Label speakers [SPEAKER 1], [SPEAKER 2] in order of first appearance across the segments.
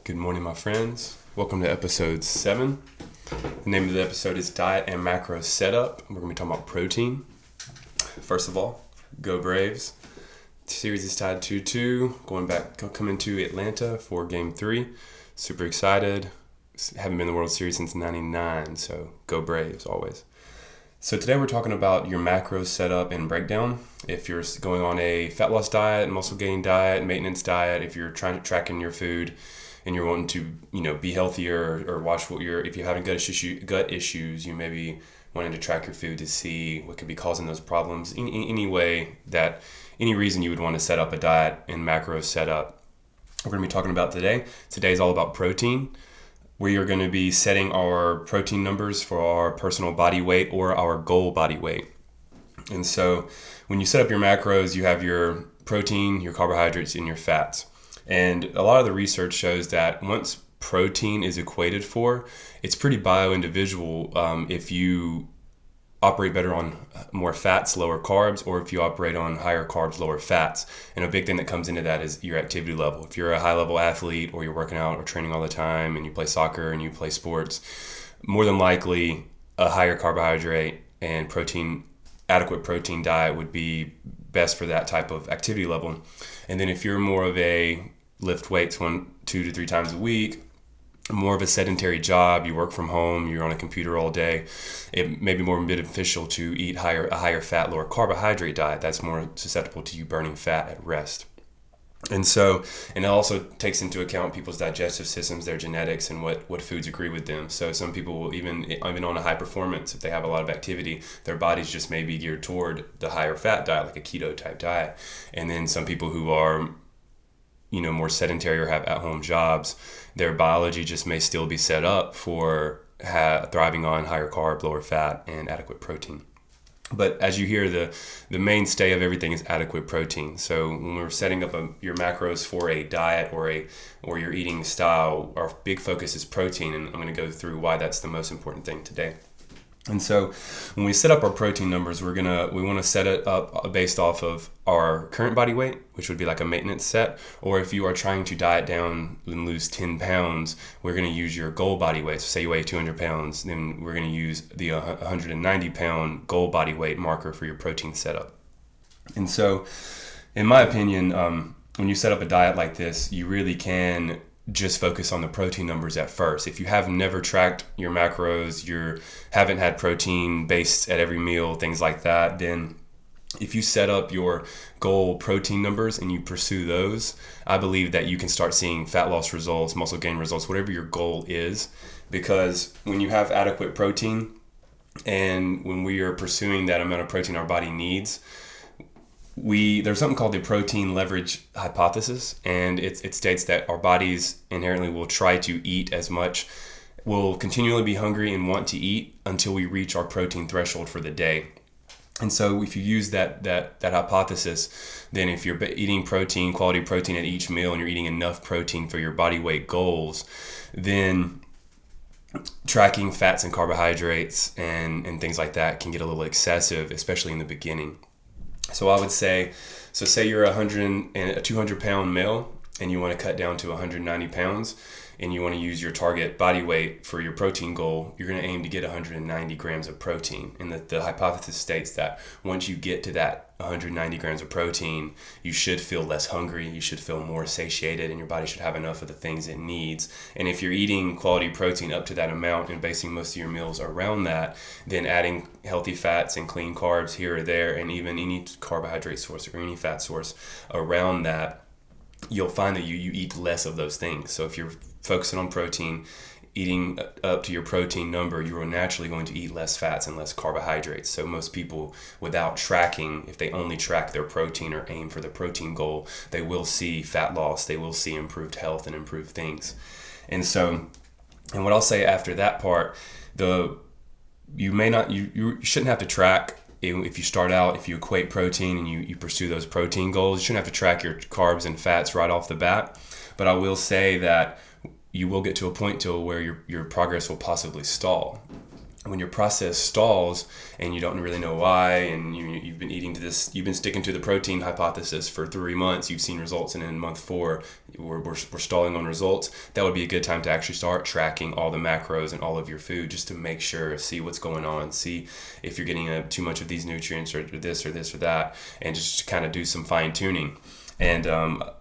[SPEAKER 1] Good morning, my friends. Welcome to episode 7. The name of the episode is Diet and Macro Setup. We're going to be talking about protein. First of all, go Braves. The series is tied 2-2. Coming to Atlanta for Game 3. Super excited. Haven't been in the World Series since 99, so go Braves always. So today we're talking about your macro setup and breakdown. If you're going on a fat loss diet, muscle gain diet, maintenance diet, if you're trying to track in your food and you're wanting to, be healthier or watch if you're having gut issues, you may be wanting to track your food to see what could be causing those problems. Any reason you would want to set up a diet and macro setup. We're going to be talking about today. Today is all about protein. We are going to be setting our protein numbers for our personal body weight or our goal body weight. And so when you set up your macros, you have your protein, your carbohydrates, and your fats. And a lot of the research shows that once protein is equated for, it's pretty bio-individual if you operate better on more fats, lower carbs, or if you operate on higher carbs, lower fats. And a big thing that comes into that is your activity level. If you're a high level athlete or you're working out or training all the time and you play soccer and you play sports, more than likely a higher carbohydrate and adequate protein diet would be best for that type of activity level. And then if you're more of a lift weights 2 to 3 times a week, more of a sedentary job, you work from home, you're on a computer all day, it may be more beneficial to eat a higher fat, lower carbohydrate diet that's more susceptible to you burning fat at rest. And it also takes into account people's digestive systems, their genetics, and what foods agree with them. So some people will even on a high performance, if they have a lot of activity, their bodies just may be geared toward the higher fat diet, like a keto type diet. And then some people who are more sedentary or have at-home jobs, their biology just may still be set up for thriving on higher carb, lower fat, and adequate protein. But as you hear, the mainstay of everything is adequate protein. So when we're setting up your macros for a diet or your eating style, our big focus is protein, and I'm going to go through why that's the most important thing today. And so when we set up our protein numbers, we want to set it up based off of our current body weight, which would be like a maintenance set. Or if you are trying to diet down and lose 10 pounds, we're going to use your goal body weight. So say you weigh 200 pounds, then we're going to use the 190 pound goal body weight marker for your protein setup. And so in my opinion, when you set up a diet like this, you really can just focus on the protein numbers at first. If you have never tracked your macros, you haven't had protein based at every meal, things like that, then if you set up your goal protein numbers and you pursue those, I believe that you can start seeing fat loss results, muscle gain results, whatever your goal is. Because when you have adequate protein and when we are pursuing that amount of protein our body needs, there's something called the protein leverage hypothesis, and it states that our bodies inherently will try to eat as much, will continually be hungry and want to eat until we reach our protein threshold for the day. And so if you use that hypothesis, then if you're eating quality protein at each meal, and you're eating enough protein for your body weight goals, then tracking fats and carbohydrates and things like that can get a little excessive, especially in the beginning. So I would say you're a 200 pound male and you want to cut down to 190 pounds and you want to use your target body weight for your protein goal, you're going to aim to get 190 grams of protein. And the hypothesis states that once you get to that 190 grams of protein, you should feel less hungry, you should feel more satiated, and your body should have enough of the things it needs. And if you're eating quality protein up to that amount and basing most of your meals around that, then adding healthy fats and clean carbs here or there, and even any carbohydrate source or any fat source around that, you'll find that you eat less of those things. So if you're focusing on protein, eating up to your protein number, you are naturally going to eat less fats and less carbohydrates. So most people, without tracking, if they only track their protein or aim for the protein goal, they will see fat loss, they will see improved health and improved things. And what I'll say after that part, you shouldn't have to track. If you start out, if you equate protein and you pursue those protein goals, you shouldn't have to track your carbs and fats right off the bat. But I will say that you will get to a point where your progress will possibly stall. when your process stalls and you don't really know why, and you've been sticking to the protein hypothesis for 3 months, you've seen results, and in month 4 we're stalling on results, that would be a good time to actually start tracking all the macros and all of your food, just to make sure, see what's going on, see if you're getting too much of these nutrients or this or that, and just kind of do some fine tuning. And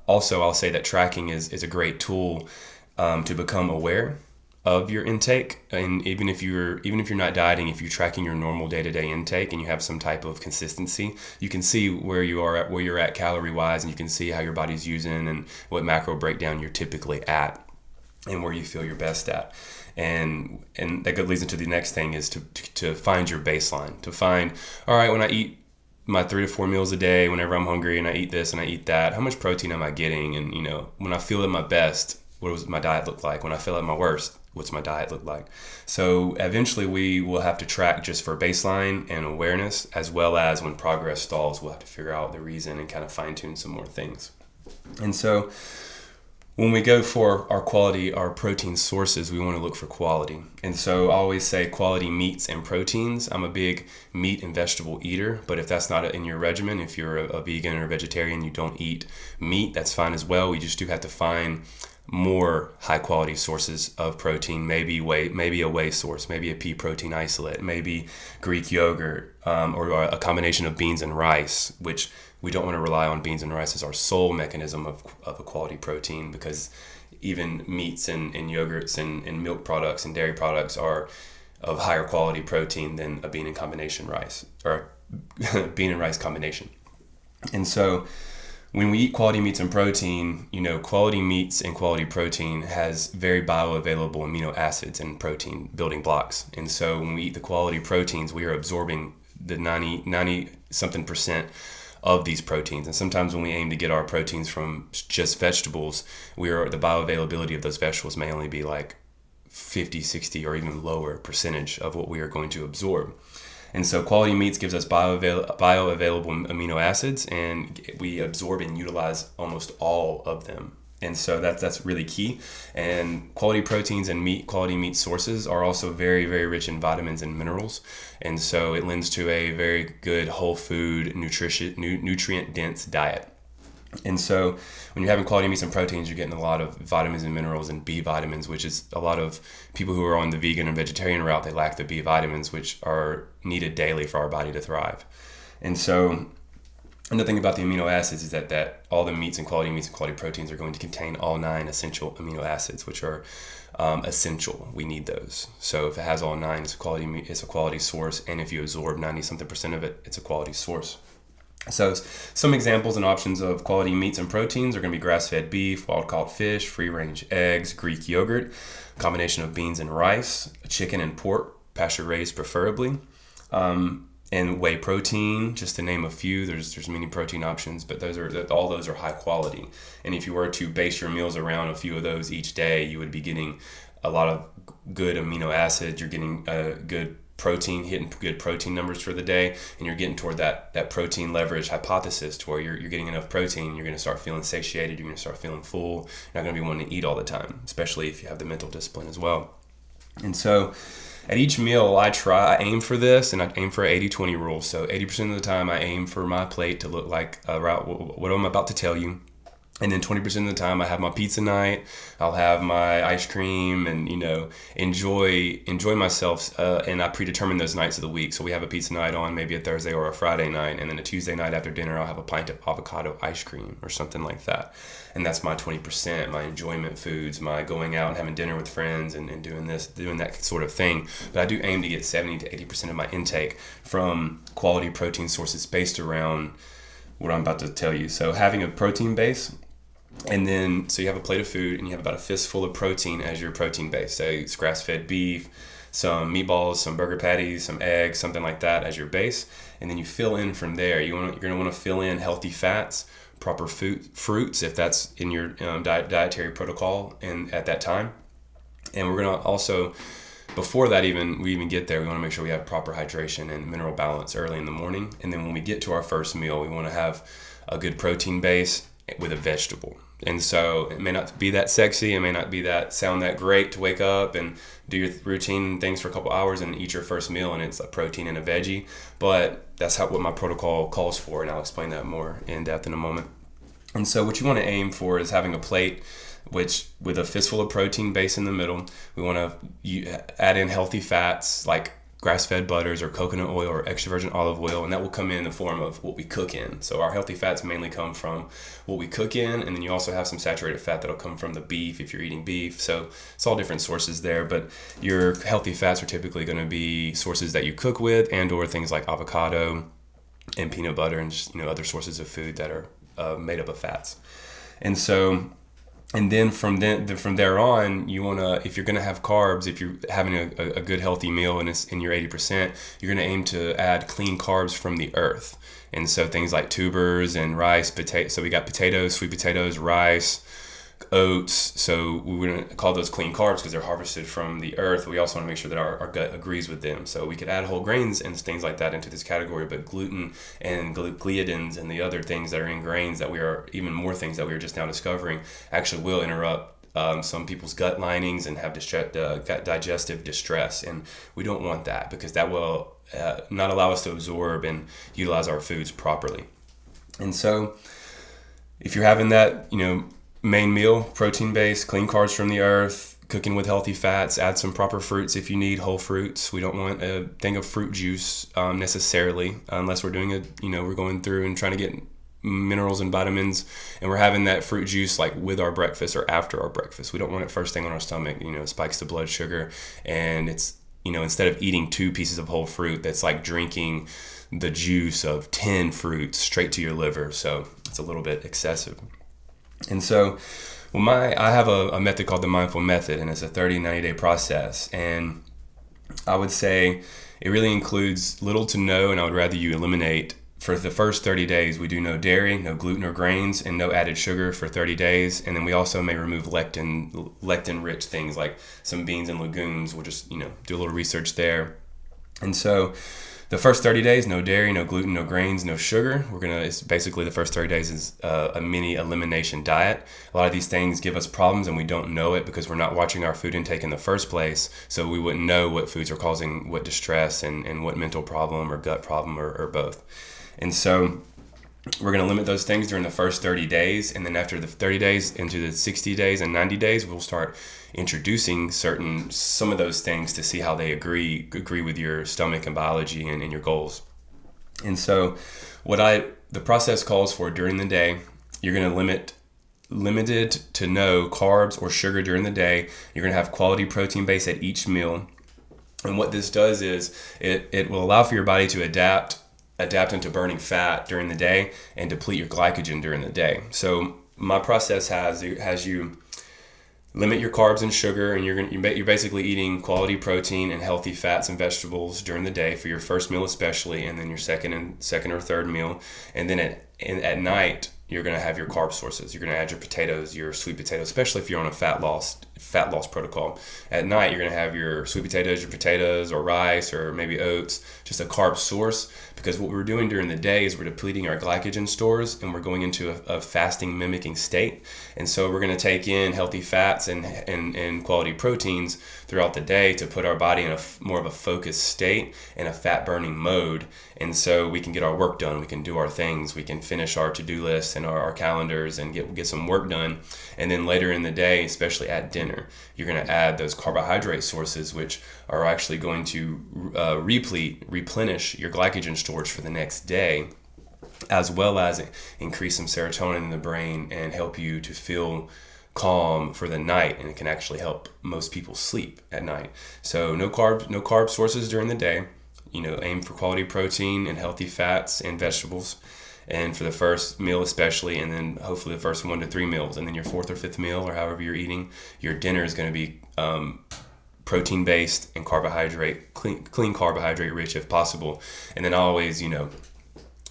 [SPEAKER 1] also I'll say that tracking is a great tool to become aware of your intake. And even if you're not dieting, if you're tracking your normal day-to-day intake and you have some type of consistency, you can see where you're at calorie wise, and you can see how your body's using and what macro breakdown you're typically at and where you feel your best at. And that leads into the next thing, is to find your baseline, to find, all right, when I eat my 3 to 4 meals a day, whenever I'm hungry and I eat this and I eat that, how much protein am I getting? And when I feel at my best, what does my diet look like? When I feel at my worst, what's my diet look like? So eventually we will have to track just for baseline and awareness, as well as when progress stalls, we'll have to figure out the reason and kind of fine tune some more things. And so when we go for our protein sources, we want to look for quality. And so I always say quality meats and proteins. I'm a big meat and vegetable eater, but if that's not in your regimen, if you're a vegan or vegetarian, you don't eat meat, that's fine as well. We just do have to find more high quality sources of protein, maybe a whey source, maybe a pea protein isolate, maybe Greek yogurt, or a combination of beans and rice, which we don't want to rely on beans and rice as our sole mechanism of a quality protein, because even meats and yogurts and milk products and dairy products are of higher quality protein than a bean and combination rice, or bean and rice combination. And so when we eat quality meats and protein, quality meats and quality protein has very bioavailable amino acids and protein building blocks. And so when we eat the quality proteins, we are absorbing the 90 something percent of these proteins. And sometimes when we aim to get our proteins from just vegetables, the bioavailability of those vegetables may only be like 50, 60, or even lower percentage of what we are going to absorb. And so quality meats gives us bioavailable amino acids, and we absorb and utilize almost all of them. And so that's really key. And quality proteins and quality meat sources are also very, very rich in vitamins and minerals. And so it lends to a very good whole food, nutrient-dense diet. And so when you're having quality meats and proteins, you're getting a lot of vitamins and minerals and B vitamins, which is a lot of people who are on the vegan and vegetarian route, they lack the B vitamins, which are needed daily for our body to thrive. And so another thing about the amino acids is that all the meats and quality proteins are going to contain all 9 essential amino acids, which are essential. We need those. So if it has all 9, it's a quality source. And if you absorb 90-something% of it, it's a quality source. So some examples and options of quality meats and proteins are going to be grass-fed beef, wild-caught fish, free-range eggs, Greek yogurt, combination of beans and rice, chicken and pork, pasture-raised preferably, and whey protein, just to name a few. There's many protein options, but all those are high quality. And if you were to base your meals around a few of those each day, you would be getting a lot of good amino acids. You're getting a good protein, hitting good protein numbers for the day, and you're getting toward that protein leverage hypothesis, to where you're getting enough protein, you're going to start feeling satiated, you're going to start feeling full, you're not going to be wanting to eat all the time, especially if you have the mental discipline as well. And so at each meal, I aim for this, and I aim for an 80-20 rule. So 80% of the time, I aim for my plate to look like what I'm about to tell you. And then 20% of the time, I have my pizza night. I'll have my ice cream and, enjoy myself. And I predetermine those nights of the week. So we have a pizza night on maybe a Thursday or a Friday night. And then a Tuesday night after dinner, I'll have a pint of avocado ice cream or something like that. And that's my 20%, my enjoyment foods, my going out and having dinner with friends and doing that sort of thing. But I do aim to get 70 to 80% of my intake from quality protein sources based around what I'm about to tell you. So having a protein base, and then so you have a plate of food and you have about a fistful of protein as your protein base. So it's grass-fed beef, some meatballs, some burger patties, some eggs, something like that as your base. And then you fill in from there. You're going to want to fill in healthy fats, proper fruits if that's in your dietary protocol and at that time. And we're going to also, before that we even get there, we want to make sure we have proper hydration and mineral balance early in the morning. And then when we get to our first meal, we want to have a good protein base with a vegetable. And so it may not be that sexy, it may not be that sound that great to wake up and do your routine things for a couple hours and eat your first meal and it's a protein and a veggie. But that's what my protocol calls for, and I'll explain that more in depth in a moment. And so what you want to aim for is having a plate which with a fistful of protein base in the middle. We want to add in healthy fats like grass-fed butters or coconut oil or extra virgin olive oil, and that will come in the form of what we cook in. So our healthy fats mainly come from what we cook in, and then you also have some saturated fat that'll come from the beef if you're eating beef. So it's all different sources there, but your healthy fats are typically going to be sources that you cook with, and or things like avocado and peanut butter and just, other sources of food that are made up of fats. And then from there on, you want to, if you're going to have carbs, if you're having a good healthy meal and it's in your 80%, you're going to aim to add clean carbs from the earth. And so things like tubers and rice, so we got potatoes, sweet potatoes, rice, oats. So we're going to call those clean carbs because they're harvested from the earth. We also want to make sure that our gut agrees with them. So we could add whole grains and things like that into this category, but gluten and gliadins and the other things that are in grains even more things that we are just now discovering actually will interrupt some people's gut linings and have gut digestive distress. And we don't want that because that will not allow us to absorb and utilize our foods properly. And so if you're having that, main meal, protein-based, clean carbs from the earth, cooking with healthy fats, add some proper fruits if you need, whole fruits. We don't want a thing of fruit juice necessarily, unless we're doing we're going through and trying to get minerals and vitamins, and we're having that fruit juice like with our breakfast or after our breakfast. We don't want it first thing on our stomach, it spikes the blood sugar, and it's, instead of eating 2 pieces of whole fruit, that's like drinking the juice of 10 fruits straight to your liver. So it's a little bit excessive. And so, I have a method called the Mindful Method, and it's a 90-day process. And I would say it really includes little to no, and I would rather you eliminate. For the first 30 days, we do no dairy, no gluten or grains, and no added sugar for 30 days. And then we also may remove lectin-rich things like some beans and legumes. We'll just, do a little research there. And so the first 30 days, no dairy, no gluten, no grains, no sugar. It's basically the first 30 days is a mini elimination diet. A lot of these things give us problems and we don't know it because we're not watching our food intake in the first place. So we wouldn't know what foods are causing what distress and what mental problem or gut problem or both. And so we're going to limit those things during the first 30 days. And then after the 30 days into the 60 days and 90 days, we'll start introducing some of those things to see how they agree with your stomach and biology and your goals. And so the process calls for during the day, you're going to limited to no carbs or sugar during the day. You're going to have quality protein base at each meal. And what this does is it will allow for your body to adapt into burning fat during the day and deplete your glycogen during the day. So my process has you limit your carbs and sugar, and you're basically eating quality protein and healthy fats and vegetables during the day for your first meal especially, and then your second or third meal. And then at night, you're going to have your carb sources. You're going to add your potatoes, your sweet potatoes, especially if you're on a fat loss protocol. At night, you're going to have your sweet potatoes, your potatoes, or rice, or maybe oats, just a carb source. Because what we're doing during the day is we're depleting our glycogen stores, and we're going into a fasting mimicking state. And so we're going to take in healthy fats and quality proteins throughout the day to put our body in more of a focused state and a fat burning mode. And so we can get our work done. We can do our things. We can finish our to-do lists and our calendars and get some work done. And then later in the day, especially at dinner, you're going to add those carbohydrate sources, which are actually going to replenish your glycogen storage for the next day, as well as increase some serotonin in the brain and help you to feel calm for the night. And it can actually help most people sleep at night. So no carb sources during the day. Aim for quality protein and healthy fats and vegetables, and for the first meal especially, and then hopefully the first 1 to 3 meals, and then your 4th or 5th meal, or however you're eating, your dinner is going to be protein based and clean carbohydrate rich if possible. And then always, you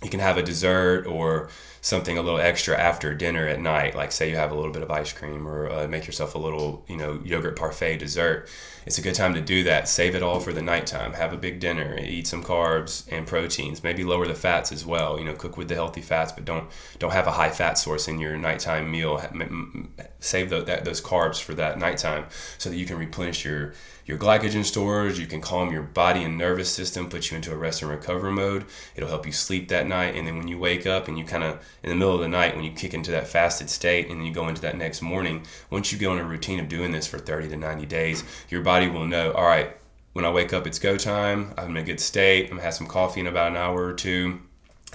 [SPEAKER 1] can have a dessert or something a little extra after dinner at night, like say you have a little bit of ice cream or make yourself a little, yogurt parfait dessert. It's a good time to do that. Save it all for the nighttime. Have a big dinner, eat some carbs and proteins, maybe lower the fats as well. Cook with the healthy fats, but don't have a high fat source in your nighttime meal. Save those carbs for that nighttime so that you can replenish your glycogen stores. You can calm your body and nervous system, put you into a rest and recover mode. It'll help you sleep that night. And then when you wake up and you kind of in the middle of the night, when you kick into that fasted state and then you go into that next morning, once you get on a routine of doing this for 30 to 90 days, your body will know, all right, when I wake up, it's go time. I'm in a good state. I'm gonna have some coffee in about an hour or two.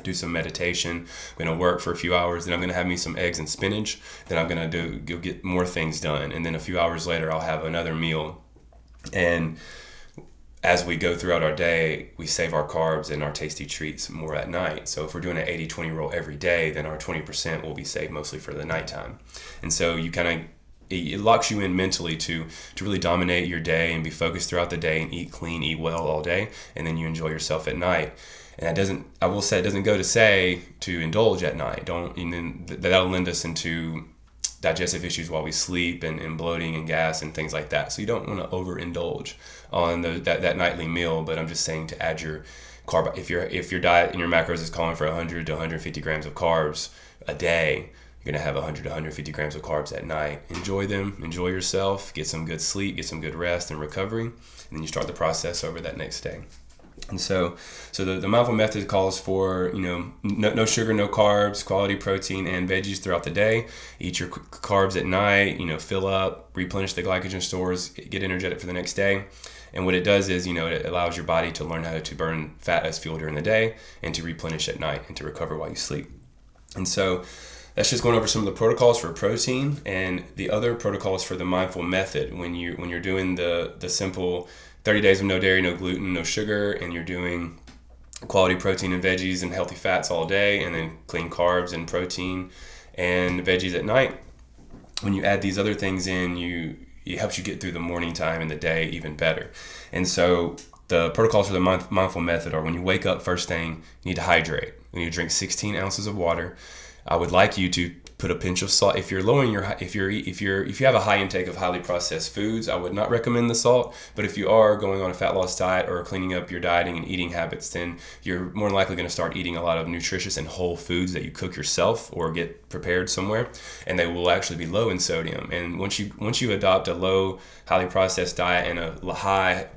[SPEAKER 1] Do some meditation. I'm going to work for a few hours. Then I'm going to have me some eggs and spinach. Then I'm going to go get more things done. And then a few hours later, I'll have another meal. And as we go throughout our day, we save our carbs and our tasty treats more at night. So if we're doing an 80-20 rule every day, then our 20% will be saved mostly for the nighttime. And so it locks you in mentally to really dominate your day and be focused throughout the day and eat clean, eat well all day. And then you enjoy yourself at night. And I will say, it doesn't go to say to indulge at night. And then that'll lend us into digestive issues while we sleep and bloating and gas and things like that. So you don't want to overindulge on that nightly meal. But I'm just saying to add your carb. If your diet and your macros is calling for 100 to 150 grams of carbs a day, you're gonna have 100 to 150 grams of carbs at night. Enjoy them. Enjoy yourself. Get some good sleep. Get some good rest and recovery. And then you start the process over that next day. And so the mindful method calls for, no sugar, no carbs, quality protein and veggies throughout the day. Eat your carbs at night, fill up, replenish the glycogen stores, get energetic for the next day. And what it does is, it allows your body to learn how to burn fat as fuel during the day and to replenish at night and to recover while you sleep. And so that's just going over some of the protocols for protein and the other protocols for the mindful method. When you're doing the simple 30 days of no dairy, no gluten, no sugar, and you're doing quality protein and veggies and healthy fats all day, and then clean carbs and protein and veggies at night. When you add these other things in, it helps you get through the morning time and the day even better. And so the protocols for the mindful method are: when you wake up, first thing, you need to hydrate. You need to drink 16 ounces of water. I would like you to put a pinch of salt. If you're lowering if you have a high intake of highly processed foods, I would not recommend the salt. But if you are going on a fat loss diet or cleaning up your dieting and eating habits, then you're more than likely going to start eating a lot of nutritious and whole foods that you cook yourself or get prepared somewhere, and they will actually be low in sodium. And once you adopt a low, highly processed diet and a high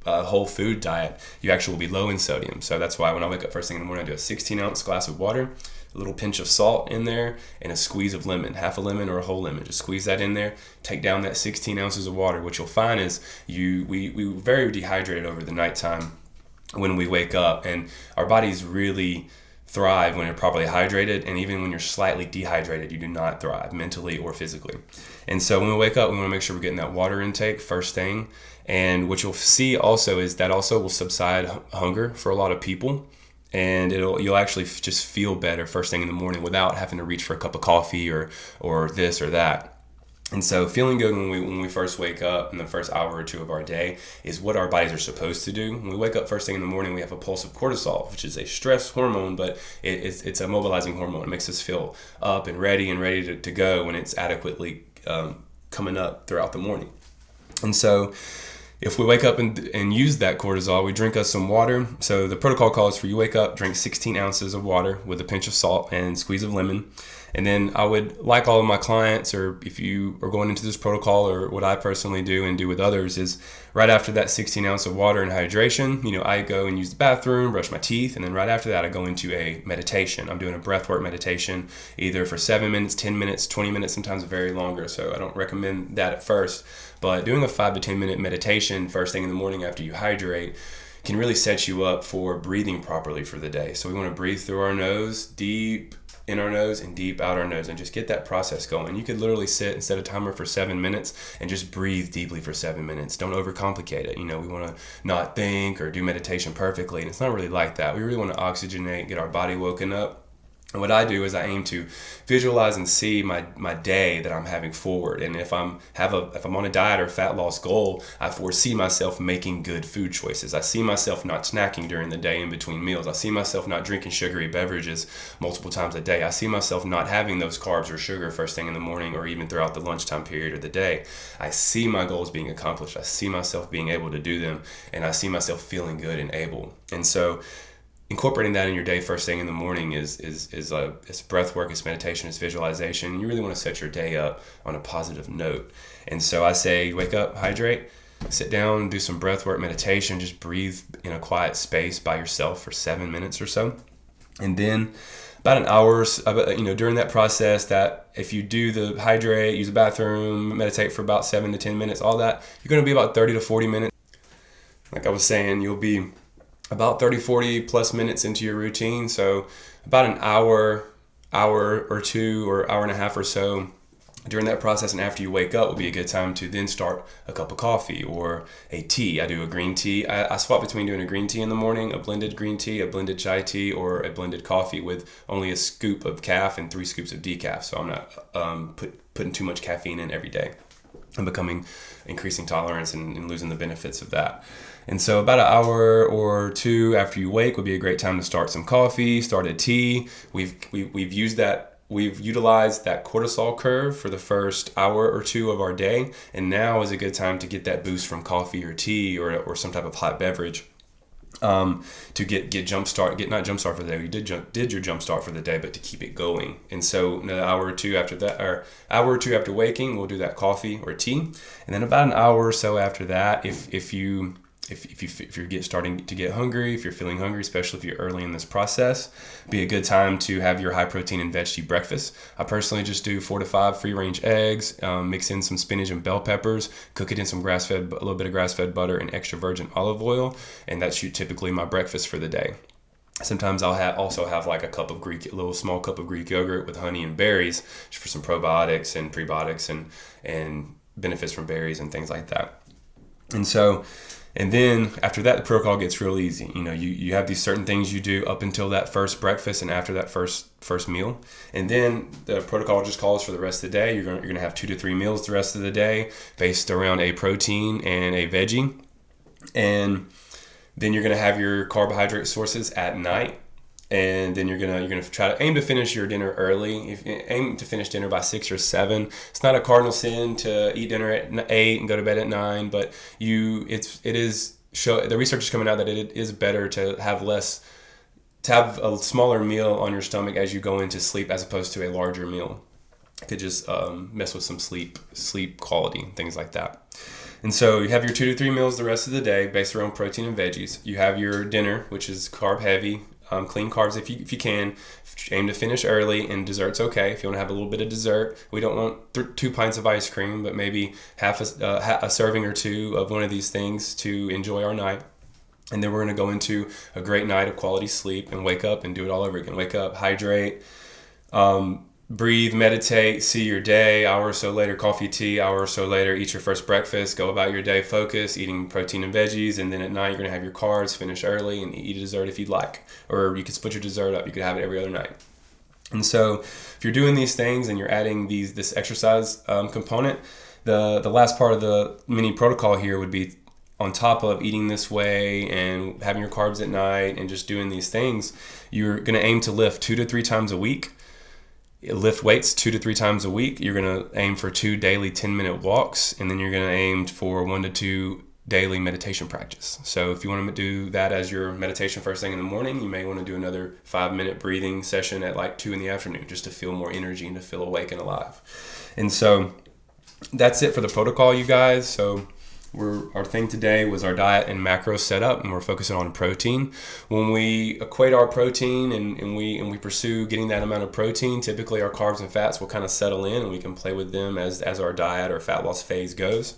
[SPEAKER 1] whole food diet, you actually will be low in sodium. So that's why when I wake up first thing in the morning, I do a 16-ounce glass of water, a little pinch of salt in there, and a squeeze of lemon, half a lemon or a whole lemon. Just squeeze that in there, take down that 16 ounces of water. What you'll find is we very dehydrated over the nighttime when we wake up, and our bodies really thrive when you're properly hydrated, and even when you're slightly dehydrated, you do not thrive mentally or physically. And so when we wake up, we want to make sure we're getting that water intake first thing. And what you'll see also is that also will subside hunger for a lot of people. And you'll actually just feel better first thing in the morning without having to reach for a cup of coffee or this or that. And so feeling good when we first wake up in the first hour or two of our day is what our bodies are supposed to do. When we wake up first thing in the morning, we have a pulse of cortisol, which is a stress hormone, but it's a mobilizing hormone. It makes us feel up and ready to go when it's adequately coming up throughout the morning. And so if we wake up and use that cortisol, we drink us some water. So the protocol calls for you wake up, drink 16 ounces of water with a pinch of salt and squeeze of lemon. And then I would like all of my clients, or if you are going into this protocol, or what I personally do and do with others, is right after that 16 ounce of water and hydration, I go and use the bathroom, brush my teeth, and then right after that I go into a meditation. I'm doing a breathwork meditation, either for 7 minutes, 10 minutes, 20 minutes, sometimes very longer. So I don't recommend that at first. But doing a 5 to 10 minute meditation first thing in the morning after you hydrate can really set you up for breathing properly for the day. So we want to breathe through our nose, deep in our nose and deep out our nose, and just get that process going. You could literally sit and set a timer for 7 minutes and just breathe deeply for 7 minutes. Don't overcomplicate it. We want to not think or do meditation perfectly, and it's not really like that. We really want to oxygenate, get our body woken up, And what I do is I aim to visualize and see my day that I'm having forward. And if I'm on a diet or fat loss goal, I foresee myself making good food choices. I see myself not snacking during the day in between meals. I see myself not drinking sugary beverages multiple times a day. I see myself not having those carbs or sugar first thing in the morning or even throughout the lunchtime period of the day. I see my goals being accomplished. I see myself being able to do them, and I see myself feeling good and able. And so incorporating that in your day first thing in the morning is breath work, it's meditation, it's visualization. You really want to set your day up on a positive note. And so I say, wake up, hydrate, sit down, do some breath work, meditation, just breathe in a quiet space by yourself for 7 minutes or so. And then about an hour, during that process, that if you do the hydrate, use the bathroom, meditate for about 7 to 10 minutes, all that, you're going to be about 30 to 40 minutes. Like I was saying, you'll be about 30, 40 plus minutes into your routine. So about an hour or two, or hour and a half or so during that process, and after you wake up, will be a good time to then start a cup of coffee or a tea. I do a green tea. I swap between doing a green tea in the morning, a blended green tea, a blended chai tea, or a blended coffee with only a scoop of calf and 3 scoops of decaf. So I'm not putting too much caffeine in every day. I'm increasing tolerance and losing the benefits of that. And so about an hour or two after you wake would be a great time to start some coffee, start a tea. We've utilized that cortisol curve for the first hour or two of our day, and now is a good time to get that boost from coffee or tea or some type of hot beverage to get not jump start for the day. You did your jump start for the day, but to keep it going. And so an hour or two after that, or hour or two after waking, we'll do that coffee or tea, and then about an hour or so after that, if you're starting to get hungry, if you're feeling hungry, especially if you're early in this process, be a good time to have your high protein and veggie breakfast. I personally just do 4 to 5 free range eggs, mix in some spinach and bell peppers, cook it in a little bit of grass-fed butter and extra virgin olive oil, and that's typically my breakfast for the day. Sometimes I'll also have like a little small cup of Greek yogurt with honey and berries for some probiotics and prebiotics and benefits from berries and things like that. And then after that, the protocol gets real easy. You have these certain things you do up until that first breakfast and after that first meal. And then the protocol just calls for the rest of the day. You're going to have 2 to 3 meals the rest of the day based around a protein and a veggie. And then you're going to have your carbohydrate sources at night. And then you're gonna try to aim to finish your dinner early. If you aim to finish dinner by 6 or 7, it's not a cardinal sin to eat dinner at 8 and go to bed at 9. But the research is coming out that it is better to have a smaller meal on your stomach as you go into sleep as opposed to a larger meal. It could just mess with some sleep quality and things like that. And so you have your 2 to 3 meals the rest of the day based around protein and veggies. You have your dinner, which is carb heavy. Clean carbs if you can. Aim to finish early, and dessert's okay. If you want to have a little bit of dessert, we don't want 2 pints of ice cream, but maybe half a serving or 2 of one of these things to enjoy our night. And then we're going to go into a great night of quality sleep and wake up and do it all over again. Wake up, hydrate, breathe, meditate, see your day. Hour or so later, coffee, tea. Hour or so later, eat your first breakfast. Go about your day, focus, eating protein and veggies. And then at night, you're going to have your carbs, finish early, and eat a dessert if you'd like. Or you could split your dessert up. You could have it every other night. And so if you're doing these things and you're adding this exercise component, the last part of the mini protocol here would be on top of eating this way and having your carbs at night and just doing these things, you're going to aim to lift 2 to 3 times a week. Lift weights 2 to 3 times a week. You're going to aim for 2 daily 10-minute walks, and then you're going to aim for 1 to 2 daily meditation practice. So if you want to do that as your meditation first thing in the morning, you may want to do another 5-minute breathing session at like 2 in the afternoon just to feel more energy and to feel awake and alive. And so that's it for the protocol, you guys. So our thing today was our diet and macro setup, and we're focusing on protein. When we equate our protein and we pursue getting that amount of protein, typically our carbs and fats will kind of settle in, and we can play with them as our diet or fat loss phase goes.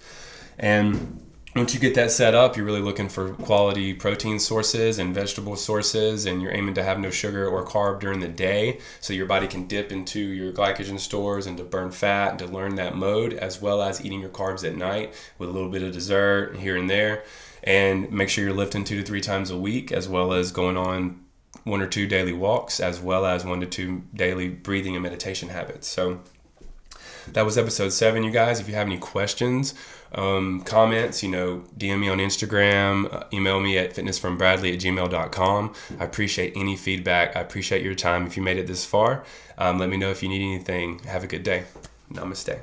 [SPEAKER 1] And once you get that set up, you're really looking for quality protein sources and vegetable sources, and you're aiming to have no sugar or carb during the day so your body can dip into your glycogen stores and to burn fat and to learn that mode, as well as eating your carbs at night with a little bit of dessert here and there. And make sure you're lifting 2 to 3 times a week, as well as going on 1 or 2 daily walks, as well as 1 to 2 daily breathing and meditation habits. So that was episode 7, you guys. If you have any questions, comments, DM me on Instagram, email me at fitnessfrombradley@gmail.com. I appreciate any feedback. I appreciate your time. If you made it this far, let me know if you need anything. Have a good day. Namaste.